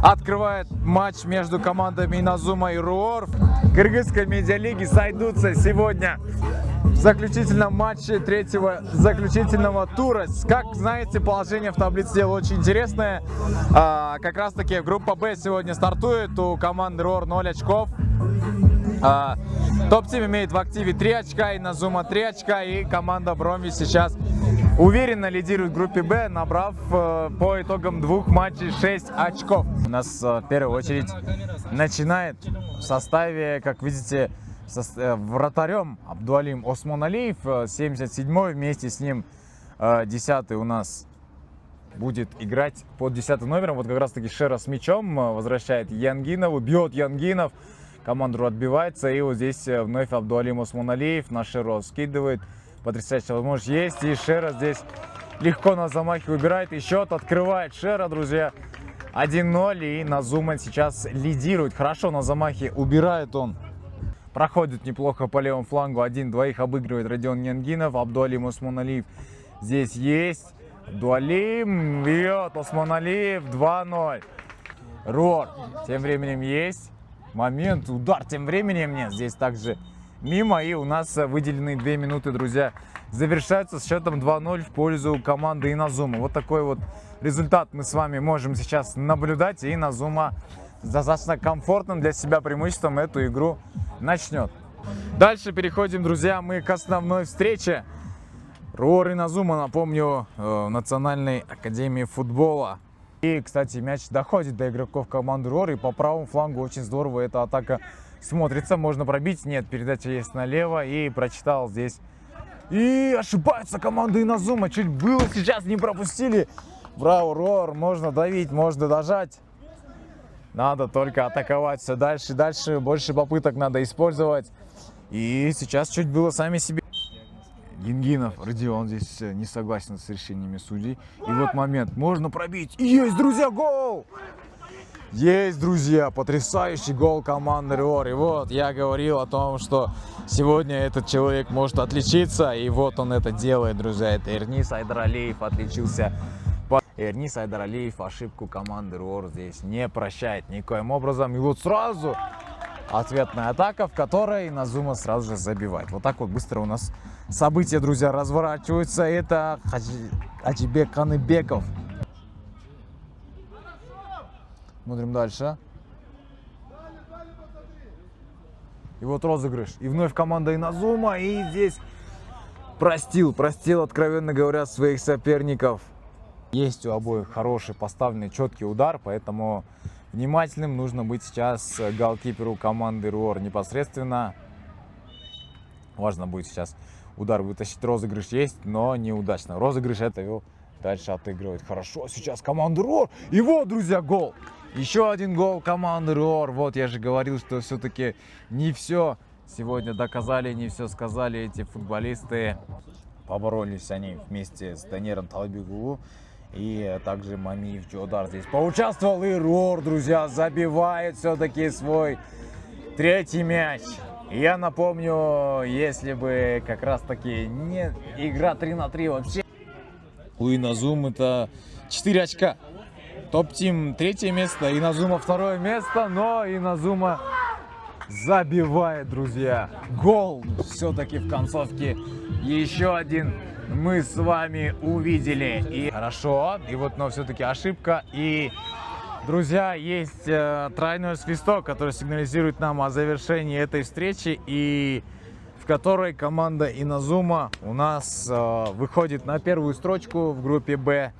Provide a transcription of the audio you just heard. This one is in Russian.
Открывает матч между командами Иназума и РУОР. В кыргызской медиалиге сойдутся сегодня в заключительном матче третьего заключительного тура. Как знаете, положение в таблице дел очень интересное. Как раз таки группа Б сегодня стартует. У команды РУОР 0 очков. Топ-тим имеет в активе 3 очка, Иназума 3 очка, и команда Бромви сейчас уверенно лидирует в группе Б, набрав по итогам 2 матчей 6 очков. У нас в первую очередь начинает в составе, как видите, вратарем Абдуалим Осмоналиев, 77-й, вместе с ним 10-й у нас будет играть под 10-м номером. Вот как раз таки Шера с мячом возвращает Янгинову, бьет Янгинов. Команда отбивается, и вот здесь вновь Абдуалим Осмоналиев на Шеру скидывает. Потрясающая возможность есть, и Шера здесь легко на замахе выбирает, и счет открывает Шера, друзья. 1-0, и Назума сейчас лидирует. Хорошо на замахе убирает он. Проходит неплохо по левому флангу, 1-2 обыгрывает Родион Янгинов. Абдуалим Осмоналиев здесь есть. Абдуалим бьет, Осмоналиев 2-0. РУОР тем временем есть. Момент, удар тем временем нет. Здесь также мимо, и у нас выделены 2 минуты, друзья. Завершается с счетом 2-0 в пользу команды Иназума. Вот такой вот результат мы с вами можем сейчас наблюдать. И Иназума достаточно комфортным для себя преимуществом эту игру начнет. Дальше переходим, друзья, мы к основной встрече. РУОР Иназума, напомню, Национальной академии футбола. И, кстати, мяч доходит до игроков команды РУОР, и по правому флангу очень здорово эта атака смотрится. Можно пробить, нет, передача есть налево, и прочитал здесь. И ошибается команда Иназума, чуть было сейчас не пропустили. Браво, РУОР, можно давить, можно дожать. Надо только атаковать все дальше, дальше, больше попыток надо использовать. И сейчас чуть было сами себе. Янгинов, Родион здесь не согласен с решениями судей. И вот момент, можно пробить. И есть, друзья, гол! Есть, друзья, потрясающий гол команды РУОР. И вот я говорил о том, что сегодня этот человек может отличиться. И вот он это делает, друзья. Это Эрнис Айдаралиев отличился. Эрнис Айдаралиев ошибку команды РУОР здесь не прощает никоим образом. И вот сразу ответная атака, в которой Иназума сразу же забивает. Вот так вот быстро у нас события, друзья, разворачиваются. Это Хаджибек Каныбеков. Смотрим дальше. И вот розыгрыш. И вновь команда Иназума. И здесь простил, откровенно говоря, своих соперников. Есть у обоих хороший поставленный четкий удар, поэтому внимательным нужно быть сейчас голкиперу команды РУОР непосредственно. Важно будет сейчас удар вытащить. Розыгрыш есть, но неудачно. Розыгрыш это его дальше отыгрывает. Хорошо сейчас команда РУОР. И вот, друзья, гол. Еще один гол команды РУОР. Вот я же говорил, что все-таки не все сегодня доказали, не все сказали эти футболисты. Поборолись они вместе с Данером Талбегулу. И также Мамиев Джодар здесь поучаствовал. И РУОР, друзья, забивает все-таки свой 3-й мяч. Я напомню, если бы как раз таки не игра 3 на 3 вообще. У Иназумы это 4 очка. Топ-тим 3-е место, Иназума 2-е место. Но Иназума забивает, друзья. Гол все-таки в концовке. Еще один мы с вами увидели. И хорошо. И вот, но все-таки ошибка. И, друзья, есть тройной свисток, который сигнализирует нам о завершении этой встречи. И в которой команда Иназума у нас выходит на первую строчку в группе Б.